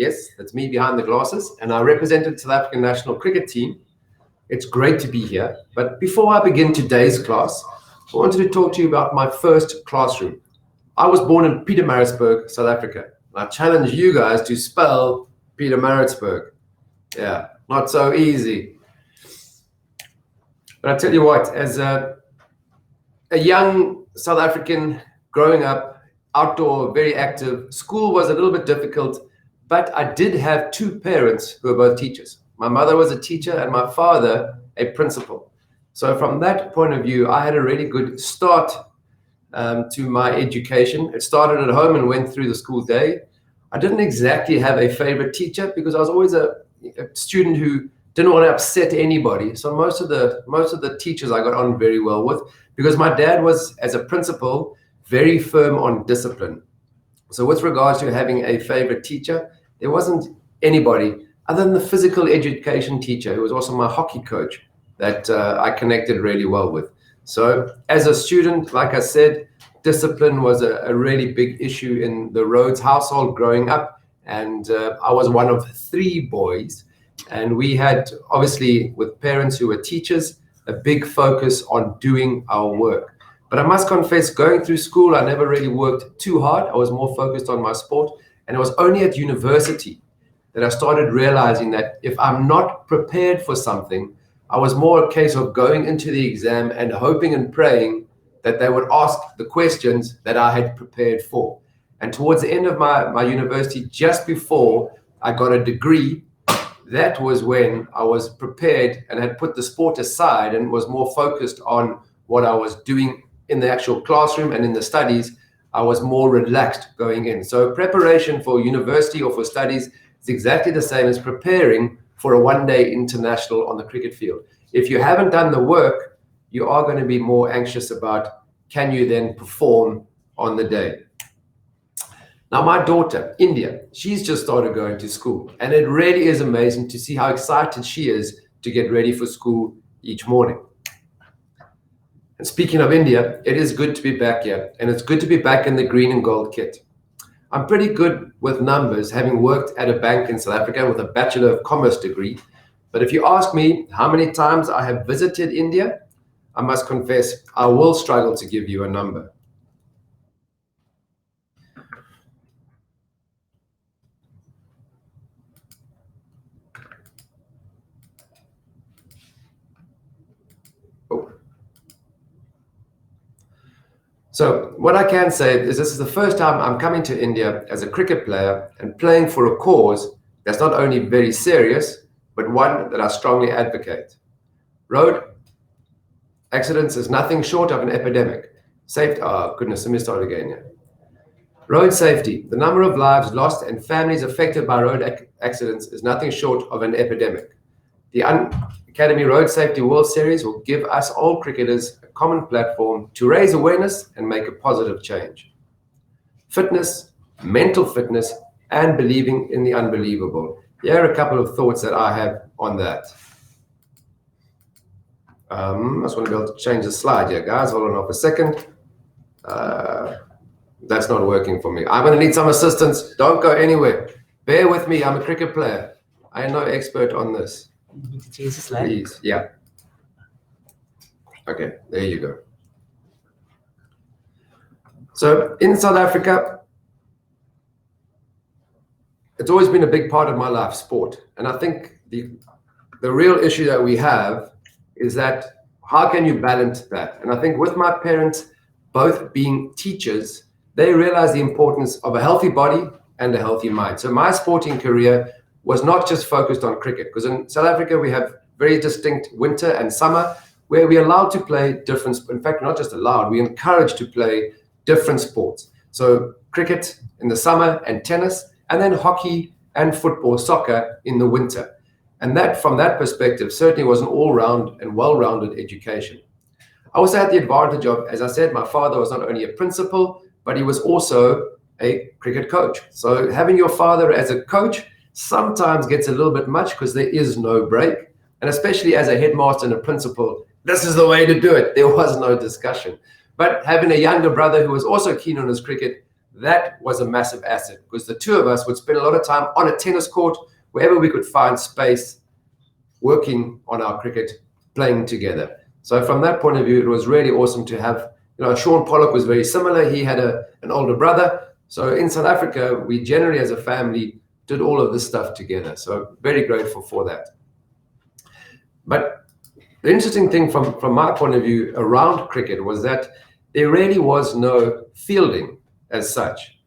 Yes, that's me behind the glasses, and I represented South African national cricket team. It's great to be here, but before I begin today's class, I wanted to talk to you about my first classroom. I was born in Pietermaritzburg, South Africa. I challenge you guys to spell Pietermaritzburg. Yeah, not so easy. But I tell you what, as a young South African growing up, outdoor, very active, school was a little bit difficult, but I did have two parents who were both teachers. My mother was a teacher and my father a principal. So from that point of view, I had a really good start to my education. It started at home and went through the school day. I didn't exactly have a favorite teacher because I was always a student who didn't want to upset anybody. So most of the teachers I got on very well with, because my dad was, as a principal, very firm on discipline. So with regards to having a favorite teacher, there wasn't anybody other than the physical education teacher, who was also my hockey coach, that I connected really well with. So as a student, like I said, discipline was a really big issue in the Rhodes household growing up. And I was one of three boys. And we had, obviously, with parents who were teachers, a big focus on doing our work. But I must confess, going through school, I never really worked too hard. I was more focused on my sport. And it was only at university that I started realizing that if I'm not prepared for something, I was more a case of going into the exam and hoping and praying that they would ask the questions that I had prepared for. And towards the end of my university, just before I got a degree, that was when I was prepared and had put the sport aside and was more focused on what I was doing in the actual classroom and in the studies. I was more relaxed going in. So preparation for university or for studies is exactly the same as preparing for a one-day international on the cricket field. If you haven't done the work, you are going to be more anxious about, can you then perform on the day? Now, my daughter, India, she's just started going to school, and it really is amazing to see how excited she is to get ready for school each morning. And speaking of India, it is good to be back here, and it's good to be back in the green and gold kit. I'm pretty good with numbers, having worked at a bank in South Africa with a Bachelor of Commerce degree. But if you ask me how many times I have visited India, I must confess, I will struggle to give you a number. So what I can say is this is the first time I'm coming to India as a cricket player and playing for a cause that's not only very serious, but one that I strongly advocate. Road accidents is nothing short of an epidemic. Safety, oh goodness, let me start again here. Road safety, the number of lives lost and families affected by road accidents is nothing short of an epidemic. The Unacademy Road Safety World Series will give us all cricketers a common platform to raise awareness and make a positive change. Fitness, mental fitness, and believing in the unbelievable. Here are a couple of thoughts that I have on that. I just want to be able to change the slide here, guys. Hold on off a second. That's not working for me. I'm going to need some assistance. Don't go anywhere. Bear with me. I'm a cricket player. I am no expert on this. You need to change the slide. Please, yeah. Okay, there you go. So in South Africa, it's always been a big part of my life, sport. And I think the real issue that we have is that how can you balance that? And I think with my parents both being teachers, they realized the importance of a healthy body and a healthy mind. So my sporting career was not just focused on cricket, because in South Africa we have very distinct winter and summer where we're allowed to play different, in fact, not just allowed, we're encouraged to play different sports. So cricket in the summer and tennis, and then hockey and football, soccer in the winter. And that, from that perspective, certainly was an all-round and well-rounded education. I also had the advantage of, as I said, my father was not only a principal, but he was also a cricket coach. So having your father as a coach sometimes gets a little bit much because there is no break. And especially as a headmaster and a principal, this is the way to do it. There was no discussion. But having a younger brother who was also keen on his cricket that was a massive asset, because the two of us would spend a lot of time on a tennis court, wherever we could find space, working on our cricket, playing together. So from that point of view, it was really awesome to have, Sean Pollock was very similar. He had an older brother. So in South Africa, we generally as a family did all of this stuff together. So very grateful for that. But the interesting thing from my point of view around cricket was that there really was no fielding as such.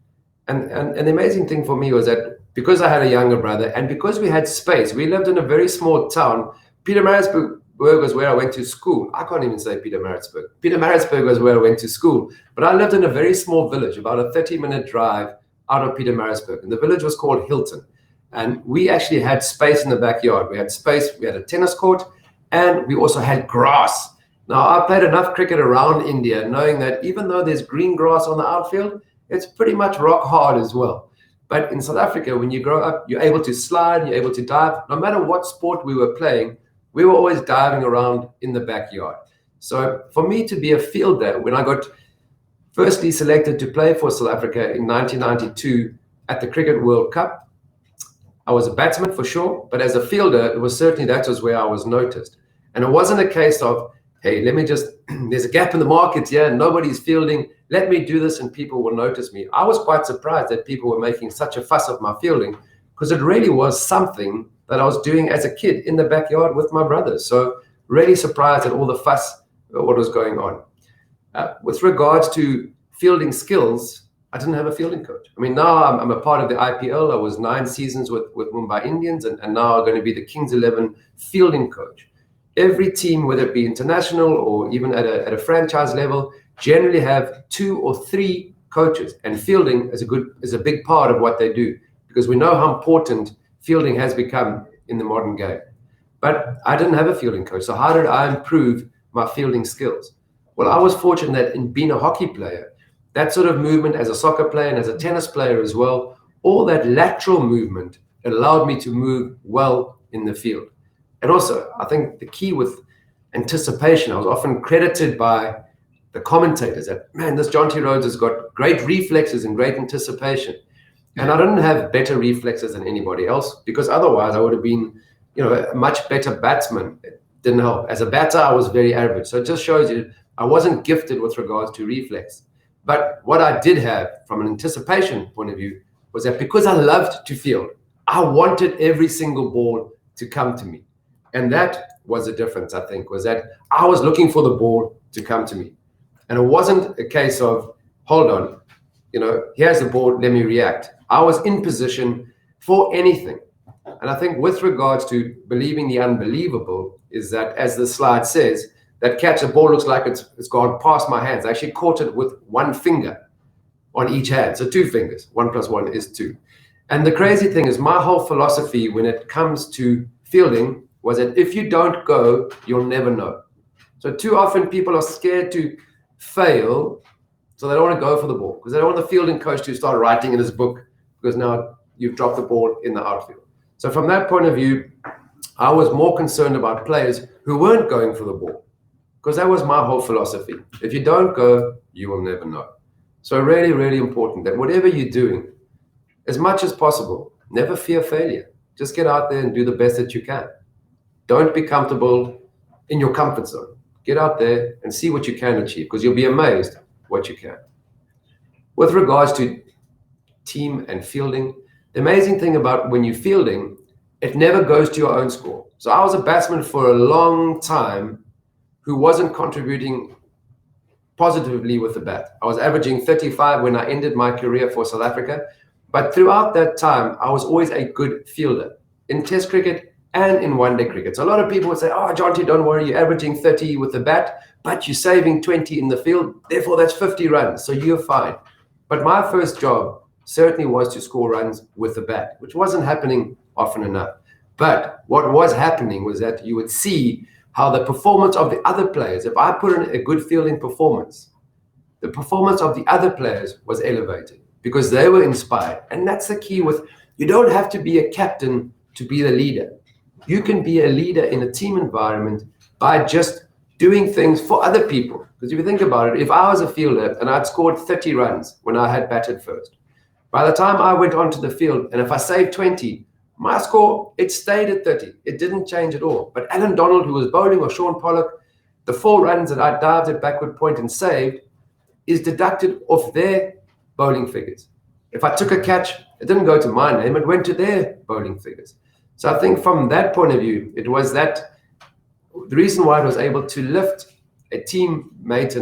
And the amazing thing for me was that because I had a younger brother and because we had space, we lived in a very small town. Pietermaritzburg was where I went to school. I can't even say Pietermaritzburg. Pietermaritzburg was where I went to school. But I lived in a very small village, about a 30-minute drive out of Pietermaritzburg. And the village was called Hilton. And we actually had space in the backyard. We had space, we had a tennis court, and we also had grass. Now, I played enough cricket around India, knowing that even though there's green grass on the outfield, it's pretty much rock hard as well. But in South Africa, when you grow up, you're able to slide, you're able to dive. No matter what sport we were playing, we were always diving around in the backyard. So for me to be a fielder, when I got firstly selected to play for South Africa in 1992 at the Cricket World Cup, I was a batsman for sure, but as a fielder, it was certainly that was where I was noticed. And it wasn't a case of, hey, let me just, there's a gap in the market here, nobody's fielding, let me do this and people will notice me. I was quite surprised that people were making such a fuss of my fielding, because it really was something that I was doing as a kid in the backyard with my brothers. So really surprised at all the fuss, what was going on. With regards to fielding skills, I didn't have a fielding coach. I mean, now I'm a part of the IPL. I was 9 seasons with Mumbai Indians, and now I'm going to be the Kings 11 fielding coach. Every team, whether it be international or even at a franchise level, generally have 2 or 3 coaches, and fielding is a big part of what they do, because we know how important fielding has become in the modern game. But I didn't have a fielding coach, so how did I improve my fielding skills? Well, I was fortunate that in being a hockey player, that sort of movement as a soccer player and as a tennis player as well, all that lateral movement allowed me to move well in the field. And also, I think the key with anticipation, I was often credited by the commentators that, man, this Jonty Rhodes has got great reflexes and great anticipation. And I didn't have better reflexes than anybody else, because otherwise I would have been, a much better batsman. It didn't help. As a batter, I was very average. So it just shows you I wasn't gifted with regards to reflex. But what I did have from an anticipation point of view was that because I loved to field, I wanted every single ball to come to me. And that was the difference, I think, was that I was looking for the ball to come to me. And it wasn't a case of, hold on, here's the ball, let me react. I was in position for anything. And I think with regards to believing the unbelievable is that, as the slide says, that catch, the ball looks like it's gone past my hands. I actually caught it with 1 finger on each hand. So 2 fingers, 1 + 1 is 2. And the crazy thing is, my whole philosophy when it comes to fielding was that if you don't go, you'll never know. So too often people are scared to fail, so they don't want to go for the ball, because they don't want the fielding coach to start writing in his book, because now you've dropped the ball in the outfield. So from that point of view, I was more concerned about players who weren't going for the ball, because that was my whole philosophy. If you don't go, you will never know. So really, really important that whatever you're doing, as much as possible, never fear failure. Just get out there and do the best that you can. Don't be comfortable in your comfort zone. Get out there and see what you can achieve, because you'll be amazed what you can. With regards to team and fielding, the amazing thing about when you're fielding, it never goes to your own score. So I was a batsman for a long time who wasn't contributing positively with the bat. I was averaging 35 when I ended my career for South Africa. But throughout that time, I was always a good fielder in Test cricket and in one-day cricket. So a lot of people would say, oh, Jonty, don't worry, you're averaging 30 with the bat, but you're saving 20 in the field. Therefore, that's 50 runs. So you're fine. But my first job certainly was to score runs with the bat, which wasn't happening often enough. But what was happening was that you would see how the performance of the other players, if I put in a good fielding performance, the performance of the other players was elevated because they were inspired. And that's the key with, you don't have to be a captain to be the leader. You can be a leader in a team environment by just doing things for other people. Because if you think about it, if I was a fielder and I'd scored 30 runs when I had batted first, by the time I went onto the field, and if I saved 20, my score, it stayed at 30. It didn't change at all. But Alan Donald, who was bowling, or Sean Pollock, the 4 runs that I dived at backward point and saved is deducted off their bowling figures. If I took a catch, it didn't go to my name, it went to their bowling figures. So I think from that point of view, it was that the reason why I was able to lift a teammate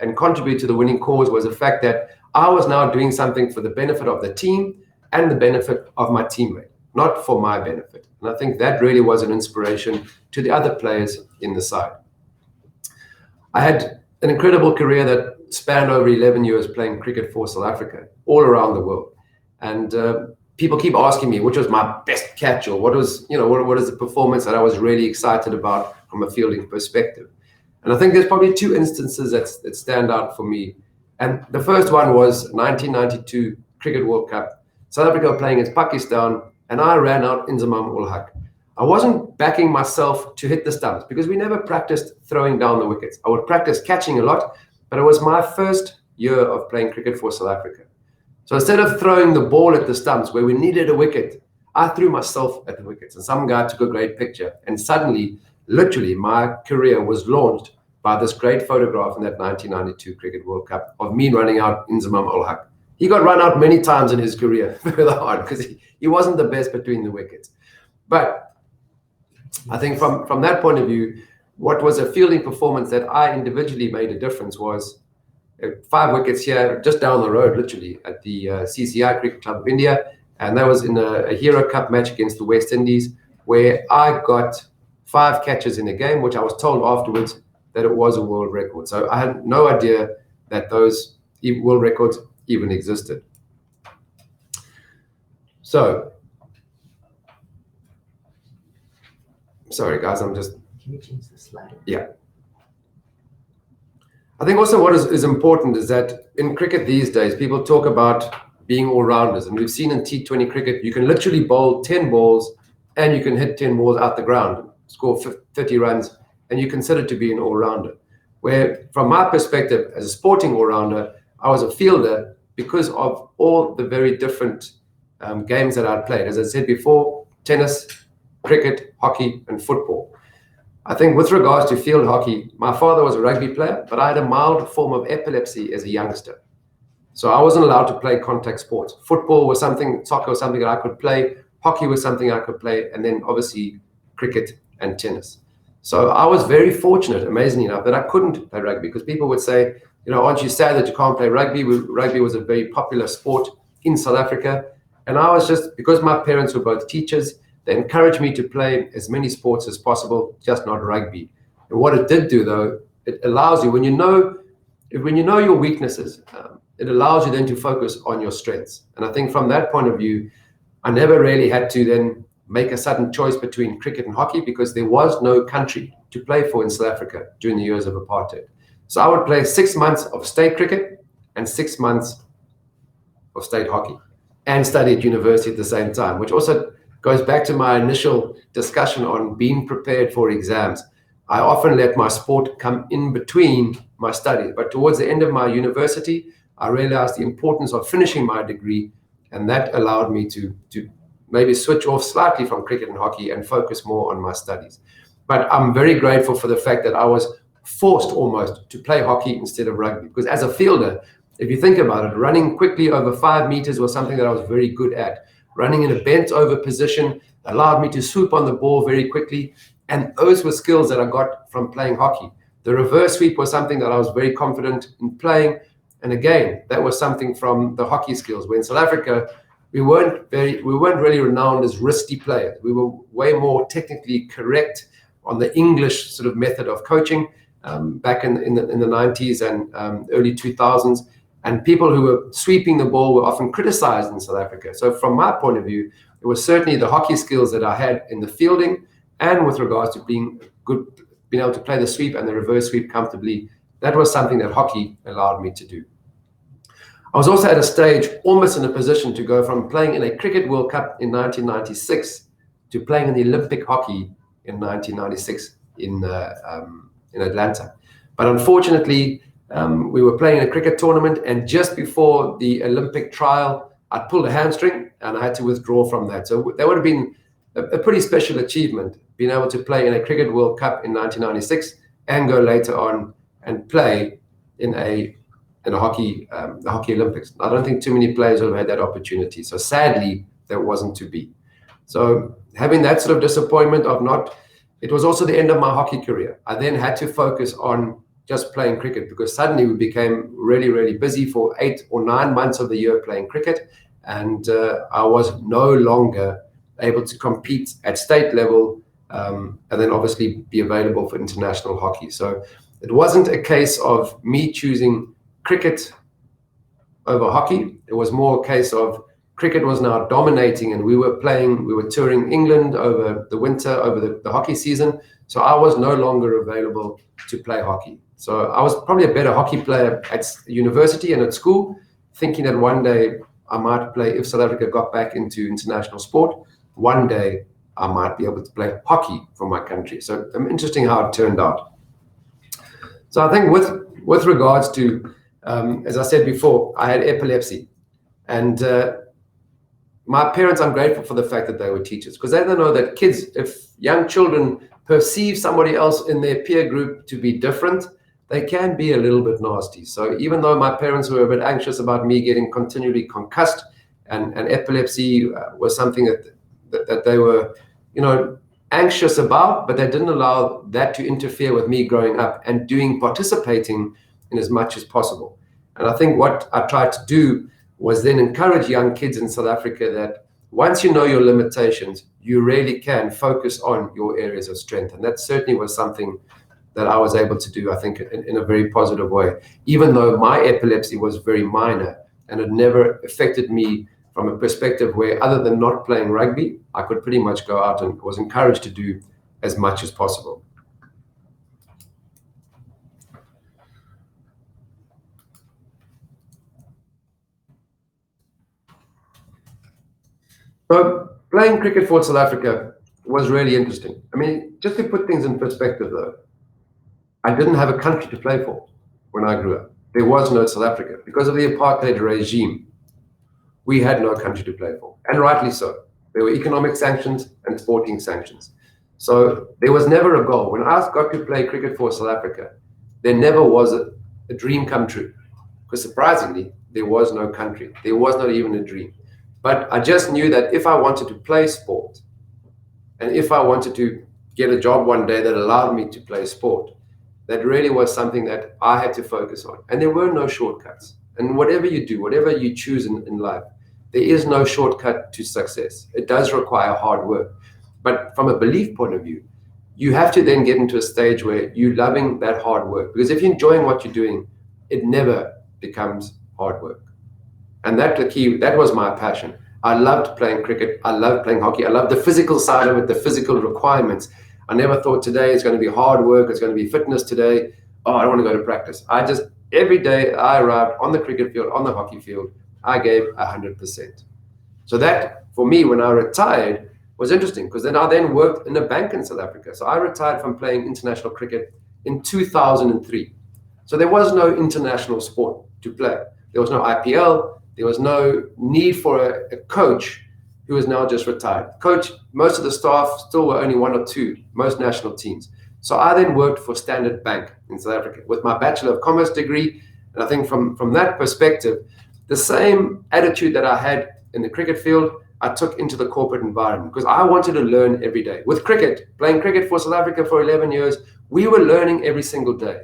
and contribute to the winning cause was the fact that I was now doing something for the benefit of the team and the benefit of my teammate, not for my benefit. And I think that really was an inspiration to the other players in the side. I had an incredible career that spanned over 11 years playing cricket for South Africa, all around the world. And people keep asking me which was my best catch, or what was, what is the performance that I was really excited about from a fielding perspective. And I think there's probably 2 instances that stand out for me. And the first one was 1992 Cricket World Cup. South Africa were playing against Pakistan, and I ran out Inzamam ul Haq. I wasn't backing myself to hit the stumps because we never practiced throwing down the wickets. I would practice catching a lot, but it was my first year of playing cricket for South Africa. So instead of throwing the ball at the stumps where we needed a wicket, I threw myself at the wickets, and some guy took a great picture. And suddenly, literally, my career was launched by this great photograph in that 1992 Cricket World Cup of me running out Inzamam ul Haq. He got run out many times in his career further on because he wasn't the best between the wickets. But I think from that point of view, what was a fielding performance that I individually made a difference was 5 wickets here, just down the road, literally, at the CCI Cricket Club of India. And that was in a Hero Cup match against the West Indies, where I got 5 catches in a game, which I was told afterwards that it was a world record. So I had no idea that those world records even existed. So, sorry guys, I'm just... Can you change the slide? Yeah. I think also what is important is that in cricket these days, people talk about being all-rounders. And we've seen in T20 cricket, you can literally bowl 10 balls and you can hit 10 balls out the ground, score 30 runs, and you're considered to be an all-rounder. Where from my perspective, as a sporting all-rounder, I was a fielder because of all the very different games that I'd played. As I said before, tennis, cricket, hockey, and football. I think with regards to field hockey, my father was a rugby player, but I had a mild form of epilepsy as a youngster. So I wasn't allowed to play contact sports. Football was something, soccer was something that I could play, hockey was something I could play, and then obviously cricket and tennis. So I was very fortunate, amazingly enough, that I couldn't play rugby because people would say, aren't you sad that you can't play rugby? Rugby was a very popular sport in South Africa. And I was just, because my parents were both teachers, they encouraged me to play as many sports as possible, just not rugby. And what it did do, though, it allows you, when you know your weaknesses, it allows you then to focus on your strengths. And I think from that point of view, I never really had to then make a sudden choice between cricket and hockey because there was no country to play for in South Africa during the years of apartheid. So I would play 6 months of state cricket and 6 months of state hockey and study at university at the same time, which also goes back to my initial discussion on being prepared for exams. I often let my sport come in between my studies, but towards the end of my university, I realized the importance of finishing my degree, and that allowed me to maybe switch off slightly from cricket and hockey and focus more on my studies. But I'm very grateful for the fact that I was forced almost to play hockey instead of rugby, because as a fielder, if you think about it, running quickly over 5 meters was something that I was very good at. Running in a bent over position allowed me to swoop on the ball very quickly. And those were skills that I got from playing hockey. The reverse sweep was something that I was very confident in playing. And again, that was something from the hockey skills. Where in South Africa, we weren't really renowned as risky players. We were way more technically correct on the English sort of method of coaching back in the 90s and early 2000s. And people who were sweeping the ball were often criticized in South Africa. So from my point of view, it was certainly the hockey skills that I had in the fielding and with regards to being able to play the sweep and the reverse sweep comfortably. That was something that hockey allowed me to do. I was also at a stage, almost in a position to go from playing in a Cricket World Cup in 1996 to playing in the Olympic hockey in 1996 in in Atlanta. But unfortunately, we were playing a cricket tournament, and just before the Olympic trial, I pulled a hamstring and I had to withdraw from that. So that would have been a pretty special achievement, being able to play in a Cricket World Cup in 1996 and go later on and play in the Hockey Olympics. I don't think too many players would have had that opportunity. So sadly, that wasn't to be. So having that sort of disappointment of not, it was also the end of my hockey career. I then had to focus on just playing cricket, because suddenly we became really, really busy for 8 or 9 months of the year playing cricket. And I was no longer able to compete at state level and then obviously be available for international hockey. So it wasn't a case of me choosing cricket over hockey. It was more a case of cricket was now dominating, and we were touring England over the winter, over the hockey season. So I was no longer available to play hockey. So I was probably a better hockey player at university and at school, thinking that one day I might play, if South Africa got back into international sport, one day I might be able to play hockey for my country. So interesting how it turned out. So I think with regards to, as I said before, I had epilepsy. And my parents, I'm grateful for the fact that they were teachers, because they don't know that kids, if young children perceive somebody else in their peer group to be different, they can be a little bit nasty. So even though my parents were a bit anxious about me getting continually concussed, and epilepsy was something that they were, anxious about, but they didn't allow that to interfere with me growing up and participating in as much as possible. And I think what I tried to do was then encourage young kids in South Africa that once you know your limitations, you really can focus on your areas of strength. And that certainly was something that I was able to do, I think, in a very positive way, even though my epilepsy was very minor and it never affected me from a perspective where, other than not playing rugby, I could pretty much go out and was encouraged to do as much as possible. So playing cricket for South Africa was really interesting. I mean, just to put things in perspective, though, I didn't have a country to play for when I grew up. There was no South Africa. Because of the apartheid regime, we had no country to play for, and rightly so. There were economic sanctions and sporting sanctions. So there was never a goal. When I got to play cricket for South Africa, there never was a dream come true, because surprisingly, there was no country. There was not even a dream. But I just knew that if I wanted to play sport, and if I wanted to get a job one day that allowed me to play sport, that really was something that I had to focus on. And there were no shortcuts. And whatever you do, whatever you choose in life, there is no shortcut to success. It does require hard work. But from a belief point of view, you have to then get into a stage where you're loving that hard work. Because if you're enjoying what you're doing, it never becomes hard work. And that was my passion. I loved playing cricket. I loved playing hockey. I loved the physical side of it, the physical requirements. I never thought today is going to be hard work. It's going to be fitness today. Oh, I don't want to go to practice. Every day I arrived on the cricket field, on the hockey field, I gave 100%. So that, for me, when I retired, was interesting, because then I worked in a bank in South Africa. So I retired from playing international cricket in 2003. So there was no international sport to play. There was no IPL. There was no need for a coach who is now just retired. Coach, most of the staff still were only 1 or 2, most national teams. So I then worked for Standard Bank in South Africa with my Bachelor of Commerce degree. And I think from that perspective, the same attitude that I had in the cricket field, I took into the corporate environment, because I wanted to learn every day. With cricket, playing cricket for South Africa for 11 years, we were learning every single day.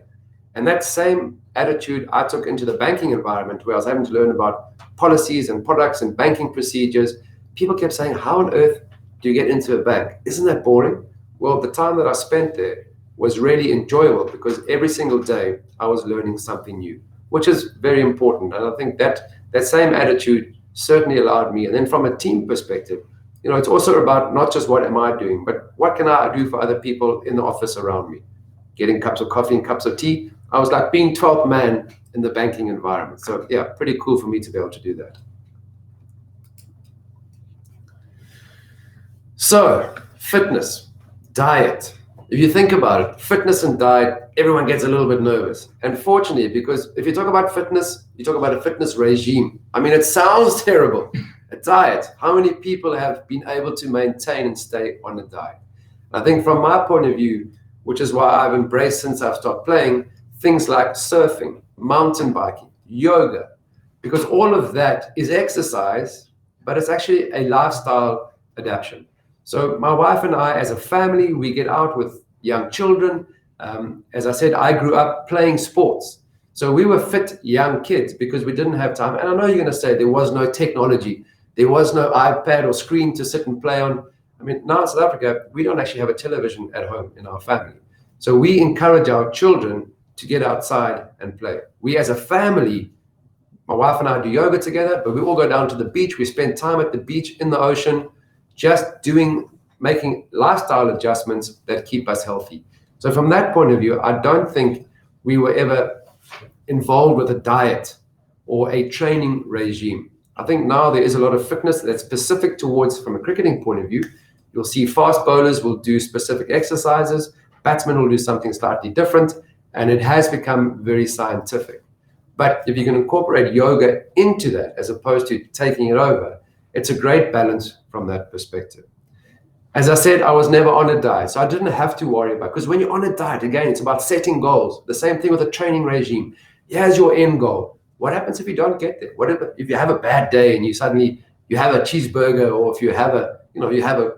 And that same attitude I took into the banking environment, where I was having to learn about policies and products and banking procedures. People kept saying, how on earth do you get into a bank? Isn't that boring? Well, the time that I spent there was really enjoyable, because every single day I was learning something new, which is very important. And I think that same attitude certainly allowed me. And then from a team perspective, it's also about not just what am I doing, but what can I do for other people in the office around me? Getting cups of coffee and cups of tea. I was like being 12th man in the banking environment. So yeah, pretty cool for me to be able to do that. So fitness, diet, if you think about it, fitness and diet, everyone gets a little bit nervous. And fortunately, because if you talk about fitness, you talk about a fitness regime. I mean, it sounds terrible. A diet. How many people have been able to maintain and stay on a diet? I think from my point of view, which is why I've embraced since I've stopped playing, things like surfing, mountain biking, yoga, because all of that is exercise, but it's actually a lifestyle adaptation. So my wife and I, as a family, we get out with young children. As I said, I grew up playing sports. So we were fit young kids because we didn't have time. And I know you're going to say there was no technology. There was no iPad or screen to sit and play on. I mean, now in South Africa, we don't actually have a television at home in our family. So we encourage our children to get outside and play. We as a family, my wife and I do yoga together, but we all go down to the beach. We spend time at the beach, in the ocean, just making lifestyle adjustments that keep us healthy. So from that point of view, I don't think we were ever involved with a diet or a training regime. I think now there is a lot of fitness that's specific towards, from a cricketing point of view, you'll see fast bowlers will do specific exercises, batsmen will do something slightly different, and it has become very scientific. But if you can incorporate yoga into that, as opposed to taking it over, it's a great balance from that perspective. As I said, I was never on a diet, so I didn't have to worry about, because when you're on a diet, again, it's about setting goals. The same thing with a training regime. Here's your end goal. What happens if you don't get there? What if you have a bad day and you have a cheeseburger, or if you have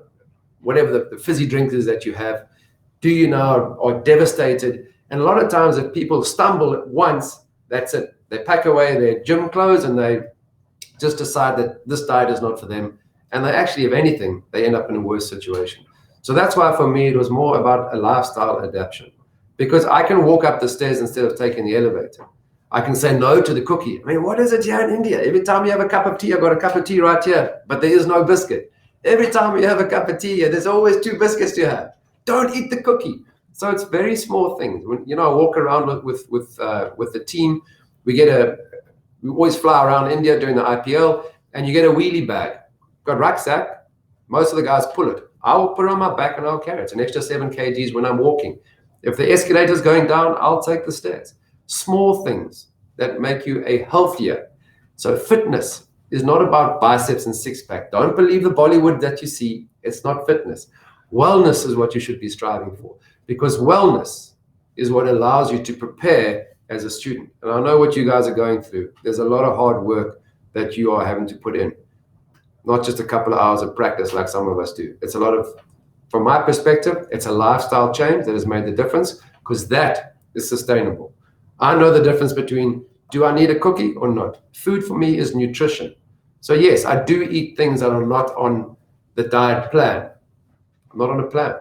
whatever the fizzy drink is that you have, do you now are devastated? And a lot of times if people stumble at once, that's it. They pack away their gym clothes and they just decide that this diet is not for them. And they actually, if anything, they end up in a worse situation. So that's why for me, it was more about a lifestyle adaptation, because I can walk up the stairs instead of taking the elevator. I can say no to the cookie. I mean, what is it here in India? Every time you have a cup of tea, I've got a cup of tea right here, but there is no biscuit. Every time you have a cup of tea, there's always 2 biscuits to have. Don't eat the cookie. So it's very small things. When I walk around with the team, we always fly around India during the IPL, and you get a wheelie bag. Got rucksack. Most of the guys pull it. I will put it on my back and I'll carry it. It's an extra 7 kgs when I'm walking. If the escalator's going down, I'll take the stairs. Small things that make you a healthier. So fitness is not about biceps and six-pack. Don't believe the Bollywood that you see. It's not fitness. Wellness is what you should be striving for, because wellness is what allows you to prepare as a student. And I know what you guys are going through. There's a lot of hard work that you are having to put in, not just a couple of hours of practice like some of us do. It's a lot of, from my perspective, it's a lifestyle change that has made the difference, because that is sustainable. I know the difference between, do I need a cookie or not? Food for me is nutrition. So yes, I do eat things that are not on the diet plan. I'm not on a plan.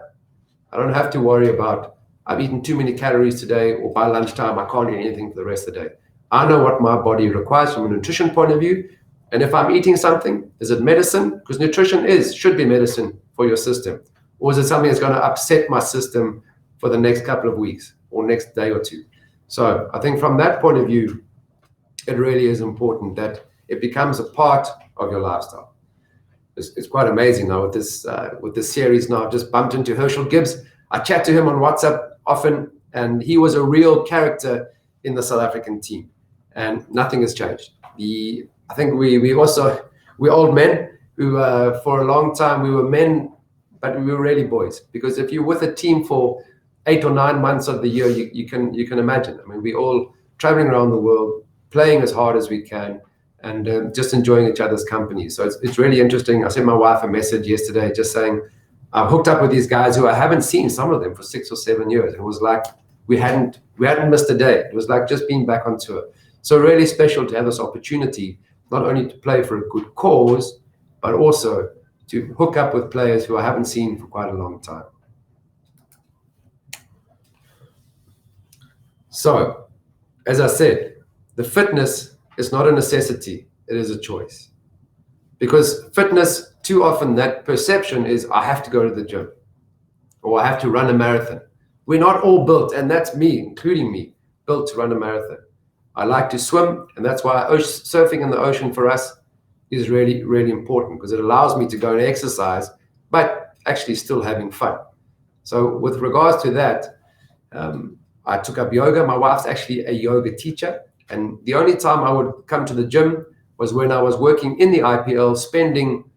I don't have to worry about, I've eaten too many calories today, or by lunchtime, I can't eat anything for the rest of the day. I know what my body requires from a nutrition point of view. And if I'm eating something, is it medicine? Because nutrition should be medicine for your system. Or is it something that's going to upset my system for the next couple of weeks or next day or two? So I think from that point of view, it really is important that it becomes a part of your lifestyle. It's quite amazing now with this series. Now I've just bumped into Herschel Gibbs. I chat to him on WhatsApp often, and he was a real character in the South African team, and nothing has changed. I think we're old men who for a long time we were men, but we were really boys, because if you're with a team for 8 or 9 months of the year, you can imagine. I mean, we're all traveling around the world, playing as hard as we can, and just enjoying each other's company. So it's really interesting. I sent my wife a message yesterday just saying, I've hooked up with these guys who I haven't seen, some of them, for 6 or 7 years. It was like we hadn't missed a day. It was like just being back on tour. So really special to have this opportunity, not only to play for a good cause, but also to hook up with players who I haven't seen for quite a long time. So, as I said, the fitness is not a necessity, it is a choice. Because fitness, too often that perception is, I have to go to the gym, or I have to run a marathon. We're not all built, and that's me, including me, built to run a marathon. I like to swim, and that's why surfing in the ocean for us is really, really important, because it allows me to go and exercise, but actually still having fun. So with regards to that, I took up yoga. My wife's actually a yoga teacher, and the only time I would come to the gym was when I was working in the IPL, spending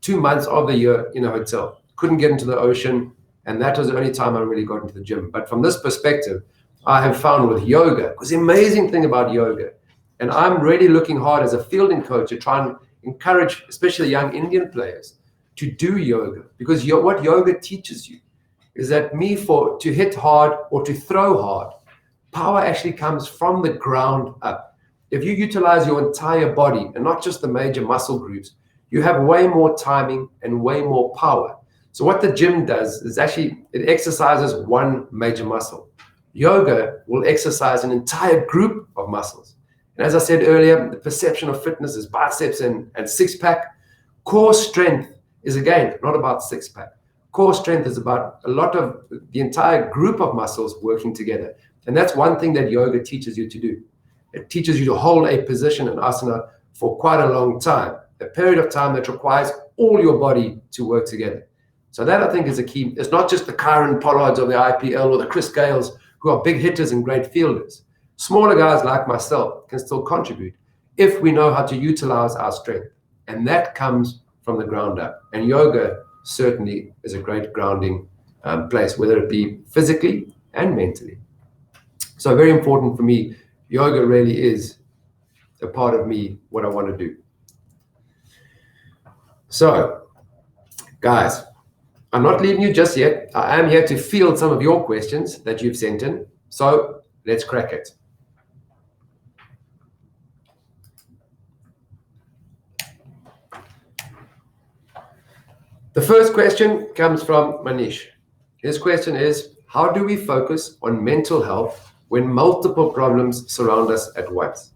2 months of the year in a hotel. Couldn't get into the ocean, and that was the only time I really got into the gym. But from this perspective, I have found with yoga, because the amazing thing about yoga, and I'm really looking hard as a fielding coach to try and encourage, especially young Indian players, to do yoga, because what yoga teaches you is that to hit hard or to throw hard, power actually comes from the ground up. If you utilize your entire body and not just the major muscle groups, you have way more timing and way more power. So what the gym does is actually it exercises one major muscle. Yoga will exercise an entire group of muscles. And as I said earlier, the perception of fitness is biceps and six-pack. Core strength is, again, not about six-pack. Core strength is about a lot of the entire group of muscles working together. And that's one thing that yoga teaches you to do. It teaches you to hold a position in asana for quite a long time, a period of time that requires all your body to work together. So that, I think, is a key. It's not just the Kyron Pollards of the IPL or the Chris Gales who are big hitters and great fielders. Smaller guys like myself can still contribute if we know how to utilize our strength. And that comes from the ground up. And yoga certainly is a great grounding place, whether it be physically and mentally. So very important for me, yoga really is a part of me, what I want to do. So, guys, I'm not leaving you just yet. I am here to field some of your questions that you've sent in. So let's crack it. The first question comes from Manish. His question is, how do we focus on mental health when multiple problems surround us at once?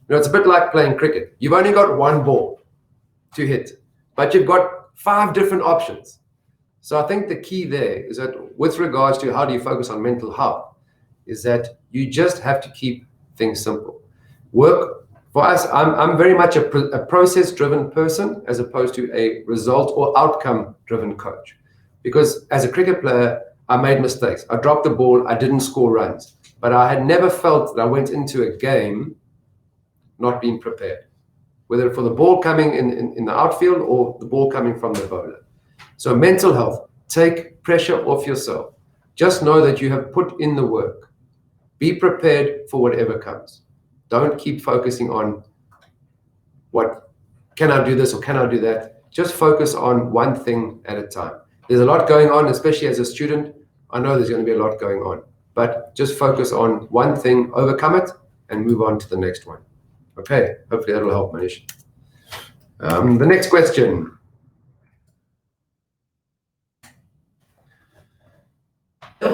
You know, it's a bit like playing cricket. You've only got one ball to hit, but you've got 5 different options. So I think the key there is that with regards to how do you focus on mental health, is that you just have to keep things simple. Work, for us, I'm very much a process-driven person as opposed to a result or outcome-driven coach. Because as a cricket player, I made mistakes. I dropped the ball, I didn't score runs. But I had never felt that I went into a game not being prepared, whether for the ball coming in the outfield or the ball coming from the bowler. So mental health, take pressure off yourself. Just know that you have put in the work. Be prepared for whatever comes. Don't keep focusing on what, can I do this or can I do that? Just focus on one thing at a time. There's a lot going on, especially as a student. I know there's going to be a lot going on, but just focus on one thing, overcome it, and move on to the next one. Okay, hopefully that'll help, Manish. The next question.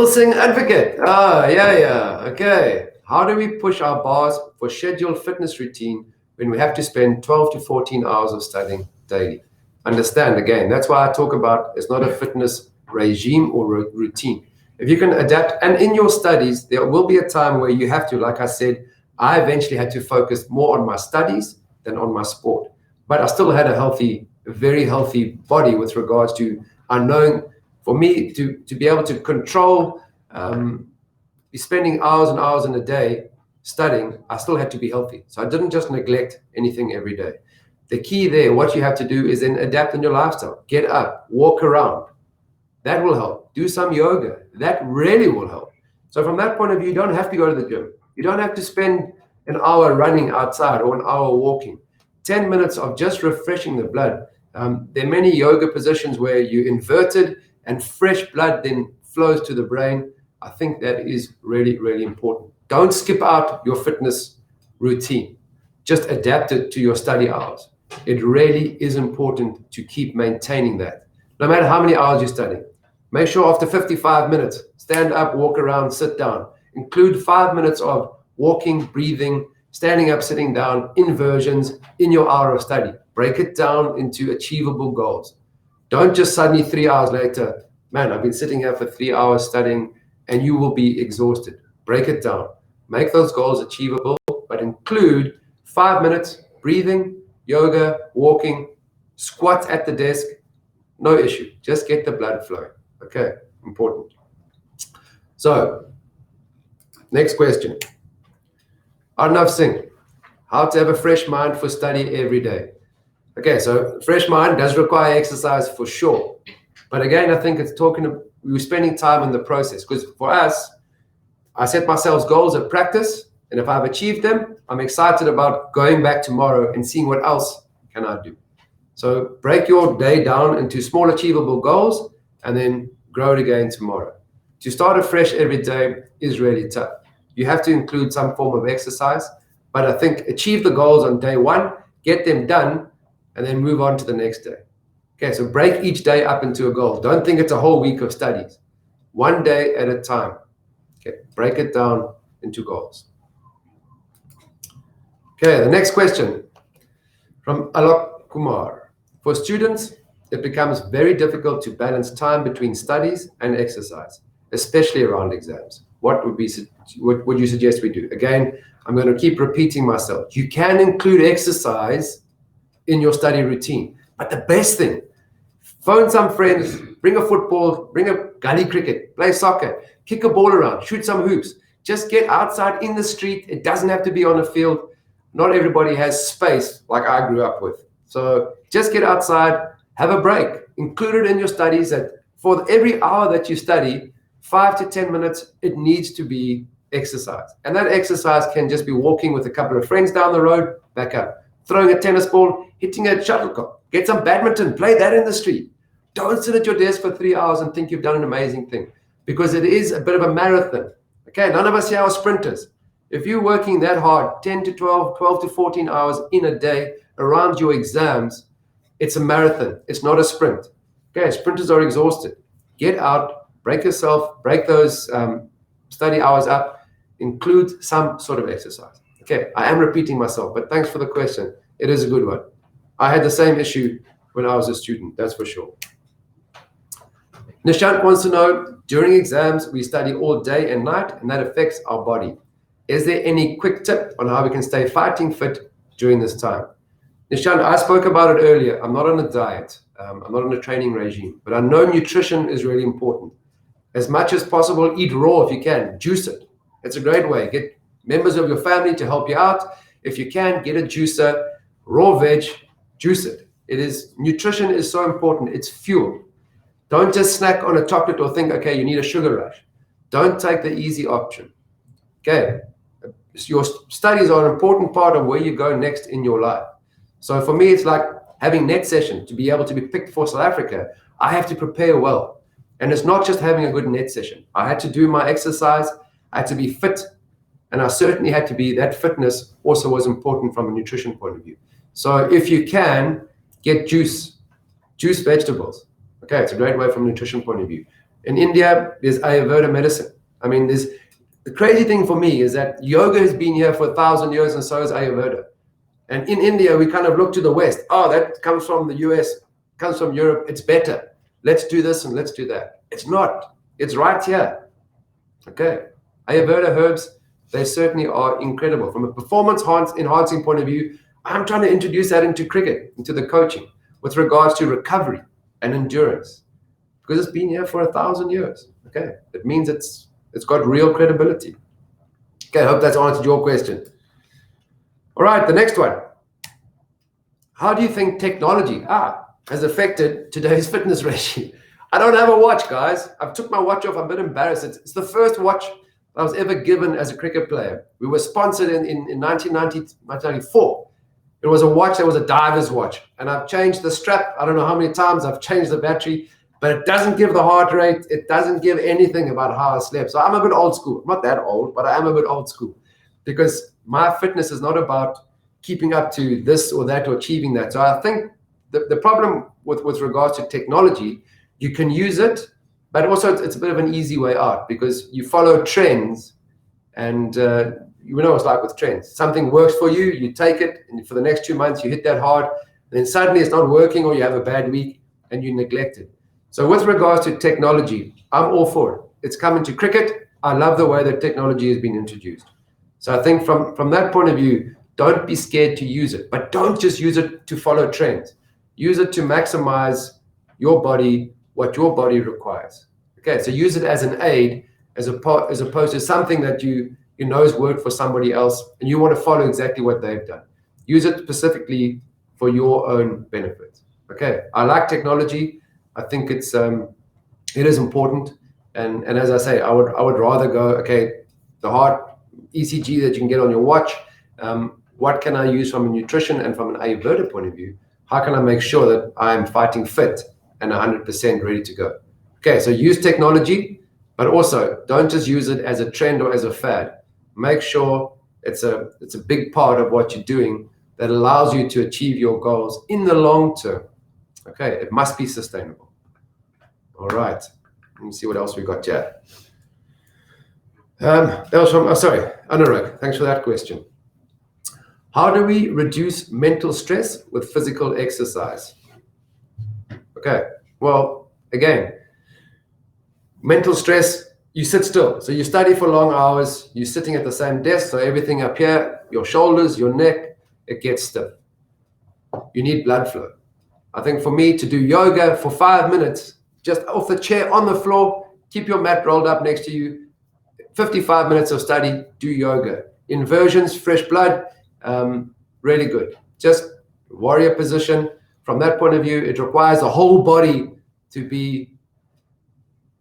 Singh Advocate. Yeah. Okay. How do we push our bars for scheduled fitness routine when we have to spend 12 to 14 hours of studying daily? Understand, again, that's why I talk about it's not a fitness regime or routine. If you can adapt, and in your studies, there will be a time where you have to, like I said, I eventually had to focus more on my studies than on my sport. But I still had a very healthy body with regards to unknowing. For me to be able to control, be spending hours and hours in a day studying, I still had to be healthy. So I didn't just neglect anything every day. The key there, what you have to do is then adapt in your lifestyle. Get up, walk around. That will help. Do some yoga. That really will help. So from that point of view, you don't have to go to the gym. You don't have to spend an hour running outside or an hour walking. 10 minutes of just refreshing the blood. There are many yoga positions where you inverted and fresh blood then flows to the brain. I think that is really, really important. Don't skip out your fitness routine. Just adapt it to your study hours. It really is important to keep maintaining that. No matter how many hours you study, make sure after 55 minutes, stand up, walk around, sit down. Include 5 minutes of walking, breathing, standing up, sitting down, inversions in your hour of study. Break it down into achievable goals. Don't just suddenly 3 hours later, man, I've been sitting here for 3 hours studying, and you will be exhausted. Break it down. Make those goals achievable, but include 5 minutes breathing, yoga, walking, squat at the desk. No issue. Just get the blood flowing. Okay, important. So, next question. Avadhesh Singh, how to have a fresh mind for study every day. Okay, so fresh mind does require exercise for sure. But again, I think it's we're spending time in the process, because for us, I set myself goals at practice, and if I've achieved them, I'm excited about going back tomorrow and seeing what else can I do. So break your day down into small achievable goals and then grow it again tomorrow. To start afresh every day is really tough. You have to include some form of exercise, but I think achieve the goals on day one, get them done, and then move on to the next day. Okay, so break each day up into a goal. Don't think it's a whole week of studies. One day at a time. Okay, break it down into goals. Okay, the next question from Alok Kumar. For students, it becomes very difficult to balance time between studies and exercise, especially around exams. What would you suggest we do? Again, I'm going to keep repeating myself. You can include exercise in your study routine, but the best thing, phone some friends, bring a football, bring a gully cricket, play soccer, kick a ball around, shoot some hoops. Just get outside in the street. It doesn't have to be on a field. Not everybody has space like I grew up with. So just get outside, have a break. Include it in your studies that for every hour that you study, 5 to 10 minutes, it needs to be exercise. And that exercise can just be walking with a couple of friends down the road, back up, throwing a tennis ball, hitting a shuttlecock, get some badminton, play that in the street. Don't sit at your desk for 3 hours and think you've done an amazing thing, because it is a bit of a marathon. Okay, none of us here are sprinters. If you're working that hard, 10 to 12, 12 to 14 hours in a day around your exams, it's a marathon. It's not a sprint. Okay, sprinters are exhausted. Get out, break those study hours up, include some sort of exercise. Okay, I am repeating myself, but thanks for the question. It is a good one. I had the same issue when I was a student, that's for sure. Nishant wants to know, during exams, we study all day and night, and that affects our body. Is there any quick tip on how we can stay fighting fit during this time? Nishant, I spoke about it earlier. I'm not on a diet. I'm not on a training regime, but I know nutrition is really important. As much as possible, eat raw if you can. Juice it. It's a great way. Get members of your family to help you out. If you can, get a juicer, raw veg, juice it. Nutrition is so important. It's fuel. Don't just snack on a chocolate or think, okay, you need a sugar rush. Don't take the easy option. Okay, your studies are an important part of where you go next in your life. So for me, it's like having net session to be able to be picked for South Africa. I have to prepare well. And it's not just having a good net session. I had to do my exercise. I had to be fit. And I certainly had to be, that fitness also was important from a nutrition point of view. So if you can, get juice vegetables. Okay, it's a great way from a nutrition point of view. In India, there's Ayurveda medicine. I mean, the crazy thing for me is that yoga has been here for 1,000 years, and so has Ayurveda. And in India, we kind of look to the West. Oh, that comes from the US, comes from Europe. It's better. Let's do this and let's do that. It's not. It's right here. Okay. Ayurveda herbs, they certainly are incredible. From a performance enhancing point of view, I'm trying to introduce that into cricket, into the coaching, with regards to recovery and endurance, because it's been here for 1,000 years. Okay. It means it's got real credibility. Okay, I hope that's answered your question. All right, the next one. How do you think technology has affected today's fitness regime? I don't have a watch, guys. I've took my watch off. I'm a bit embarrassed. It's the first watch I was ever given as a cricket player. We were sponsored in 1994. It was a watch that was a diver's watch. And I've changed the strap. I don't know how many times I've changed the battery, but it doesn't give the heart rate. It doesn't give anything about how I slept. So I'm a bit old school. I'm not that old, but I am a bit old school, because my fitness is not about keeping up to this or that or achieving that. So I think the problem with regards to technology, you can use it, but also it's a bit of an easy way out, because you follow trends, and you know what it's like with trends. Something works for you, you take it, and for the next 2 months you hit that hard, and then suddenly it's not working, or you have a bad week and you neglect it. So with regards to technology, I'm all for it. It's coming to cricket. I love the way that technology has been introduced. So I think from that point of view, don't be scared to use it, but don't just use it to follow trends. Use it to maximize your body, what your body requires. Okay, so use it as an aid as opposed to something that you know has worked for somebody else and you want to follow exactly what they've done. Use it specifically for your own benefit. Okay, I like technology. I think it is important. And as I say, I would rather go, okay, the heart ECG that you can get on your watch, what can I use from a nutrition and from an Ayurveda point of view? How can I make sure that I'm fighting fit and 100% ready to go? Okay, so use technology, but also don't just use it as a trend or as a fad. Make sure it's a big part of what you're doing that allows you to achieve your goals in the long term. Okay, it must be sustainable. All right, let me see what else we got here. That was from, Anurag, thanks for that question. How do we reduce mental stress with physical exercise? Okay, well, again, mental stress, you sit still. So you study for long hours, you're sitting at the same desk, so everything up here, your shoulders, your neck, it gets stiff. You need blood flow. I think for me to do yoga for 5 minutes, just off the chair, on the floor, keep your mat rolled up next to you, 55 minutes of study, do yoga. Inversions, fresh blood, really good. Just warrior position. From that point of view, it requires the whole body to be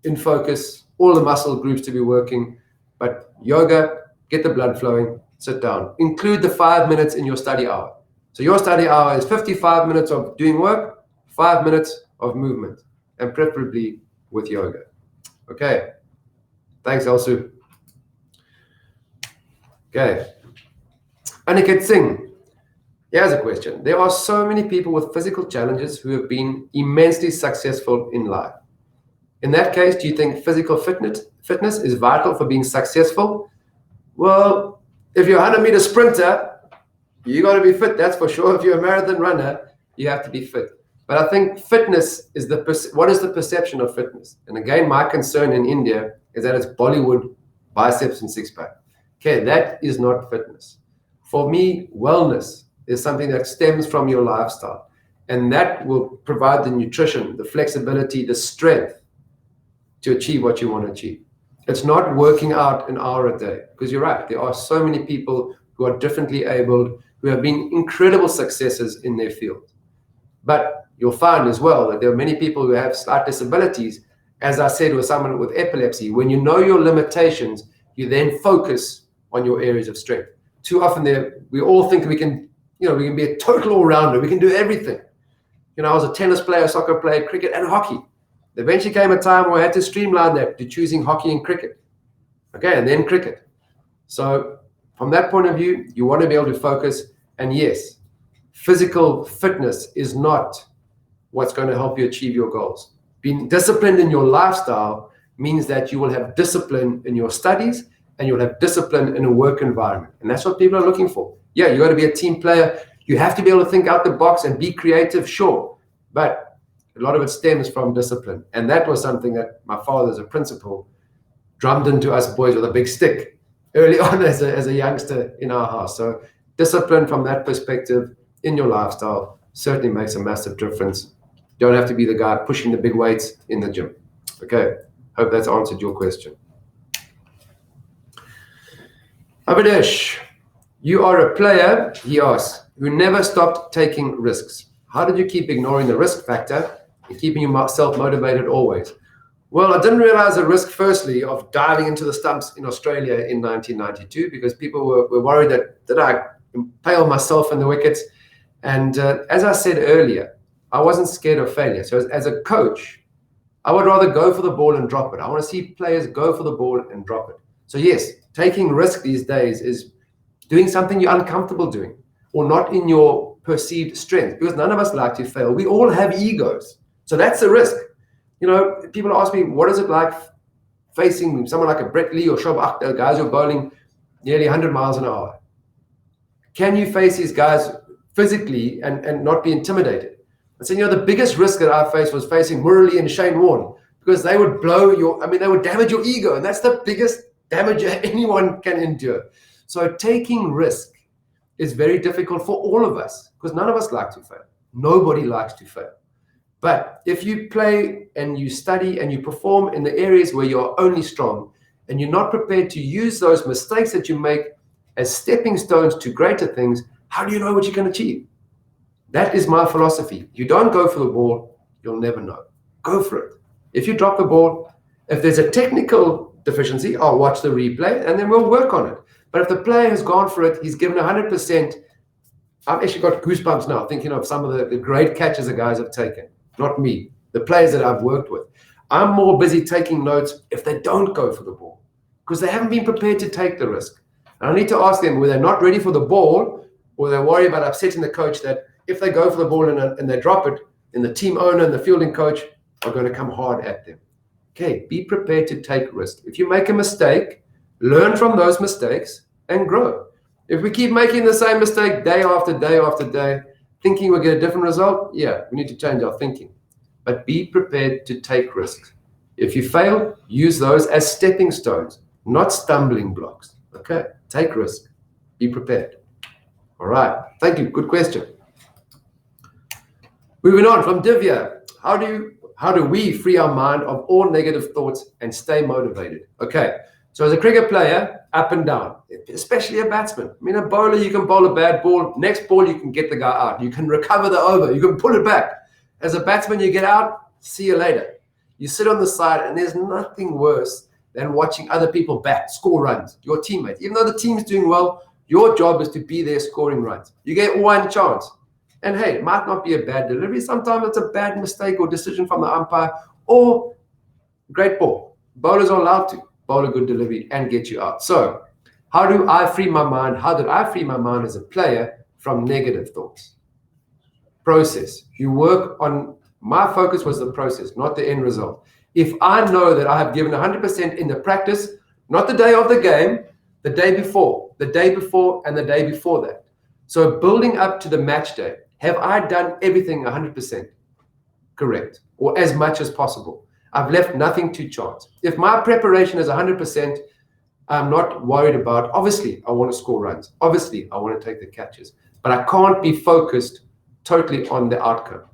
in focus, all the muscle groups to be working. But yoga, get the blood flowing, sit down. Include the 5 minutes in your study hour. So your study hour is 55 minutes of doing work, 5 minutes of movement, and preferably with yoga. Okay. Thanks, Elsu. Okay. Aniket Singh. Here's a question. There are so many people with physical challenges who have been immensely successful in life. In that case, do you think physical fitness is vital for being successful? Well, if you're a 100-meter sprinter, you got to be fit, that's for sure. If you're a marathon runner, you have to be fit. But I think fitness is what is the perception of fitness? And again, my concern in India is that it's Bollywood, biceps and six-pack. Okay, that is not fitness. For me, wellness is something that stems from your lifestyle. And that will provide the nutrition, the flexibility, the strength to achieve what you want to achieve. It's not working out an hour a day, because you're right. There are so many people who are differently abled, who have been incredible successes in their field. But you'll find as well that there are many people who have slight disabilities. As I said, with someone with epilepsy, when you know your limitations, you then focus on your areas of strength. Too often we all think we can be a total all-rounder. We can do everything. I was a tennis player, soccer player, cricket, and hockey. There eventually came a time where I had to streamline that to choosing hockey and cricket. Okay, and then cricket. So from that point of view, you want to be able to focus. And yes, physical fitness is not what's going to help you achieve your goals. Being disciplined in your lifestyle means that you will have discipline in your studies and you'll have discipline in a work environment. And that's what people are looking for. Yeah, you got to be a team player. You have to be able to think out the box and be creative, sure. But a lot of it stems from discipline. And that was something that my father, as a principal, drummed into us boys with a big stick early on as a youngster in our house. So discipline from that perspective in your lifestyle certainly makes a massive difference. You don't have to be the guy pushing the big weights in the gym. Okay, hope that's answered your question. Avadhesh, you are a player, he asks, who never stopped taking risks. How did you keep ignoring the risk factor and keeping yourself motivated always? Well, I didn't realize the risk, firstly, of diving into the stumps in Australia in 1992 because people were worried that I impale myself in the wickets. And as I said earlier, I wasn't scared of failure. So as a coach, I would rather go for the ball and drop it. I want to see players go for the ball and drop it. So yes, taking risk these days is doing something you're uncomfortable doing or not in your perceived strength, because none of us like to fail. We all have egos. So that's the risk. People ask me, what is it like facing someone like a Brett Lee or Shoaib Akhtar, guys who are bowling nearly 100 miles an hour? Can you face these guys physically and not be intimidated? I said, the biggest risk that I faced was facing Murali and Shane Warne, because they would they would damage your ego. And that's the biggest damage anyone can endure. So taking risk is very difficult for all of us, because none of us like to fail. Nobody likes to fail. But if you play and you study and you perform in the areas where you're only strong, and you're not prepared to use those mistakes that you make as stepping stones to greater things, how do you know what you can achieve? That is my philosophy. You don't go for the ball, you'll never know. Go for it. If you drop the ball, if there's a technical deficiency, I'll watch the replay and then we'll work on it. But if the player has gone for it, he's given 100%, I've actually got goosebumps now thinking of some of the great catches the guys have taken. Not me, the players that I've worked with. I'm more busy taking notes if they don't go for the ball because they haven't been prepared to take the risk. And I need to ask them, were they not ready for the ball, or they worry about upsetting the coach that if they go for the ball and they drop it, then the team owner and the fielding coach are going to come hard at them. Okay, be prepared to take risk. If you make a mistake, learn from those mistakes and grow. If we keep making the same mistake day after day after day, thinking we'll get a different result, yeah, we need to change our thinking. But be prepared to take risks. If you fail, use those as stepping stones, not stumbling blocks. Okay, take risk. Be prepared. All right, thank you. Good question. Moving on from Divya. How do we free our mind of all negative thoughts and stay motivated? Okay, so as a cricket player, up and down, especially a batsman. I mean, a bowler, you can bowl a bad ball. Next ball, you can get the guy out. You can recover the over. You can pull it back. As a batsman, you get out, see you later. You sit on the side, and there's nothing worse than watching other people bat, score runs, your teammates. Even though the team's doing well, your job is to be there scoring runs. You get one chance. And hey, it might not be a bad delivery. Sometimes it's a bad mistake or decision from the umpire or great ball. Bowlers are allowed to bowl a good delivery and get you out. So how do I free my mind? How did I free my mind as a player from negative thoughts? Process. You work on, my focus was the process, not the end result. If I know that I have given 100% in the practice, not the day of the game, the day before, and the day before that. So building up to the match day, have I done everything 100% correct or as much as possible? I've left nothing to chance. If my preparation is 100%, I'm not worried about, obviously, I want to score runs. Obviously, I want to take the catches. But I can't be focused totally on the outcome.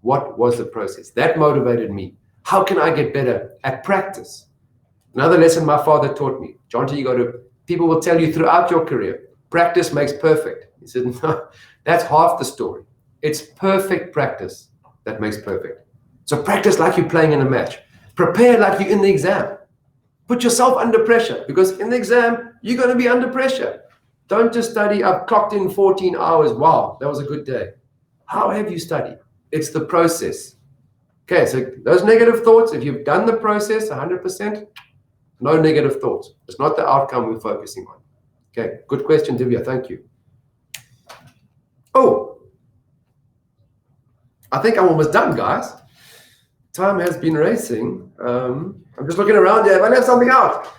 What was the process? That motivated me. How can I get better at practice? Another lesson my father taught me. Jonty, people will tell you throughout your career, practice makes perfect. He said, no, that's half the story. It's perfect practice that makes perfect. So practice like you're playing in a match. Prepare like you're in the exam. Put yourself under pressure because in the exam, you're going to be under pressure. Don't just study, I've clocked in 14 hours. Wow, that was a good day. How have you studied? It's the process. Okay, so those negative thoughts, if you've done the process 100%, no negative thoughts. It's not the outcome we're focusing on. Okay, good question, Divya. Thank you. Oh, I think I'm almost done, guys. Time has been racing. I'm just looking around here. If I left something out.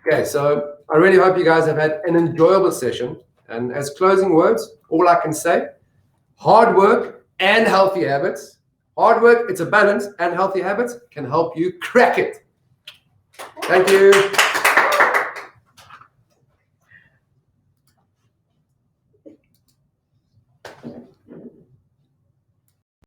Okay, so I really hope you guys have had an enjoyable session. And as closing words, all I can say, hard work and healthy habits. Hard work, it's a balance, and healthy habits can help you crack it. Thank you.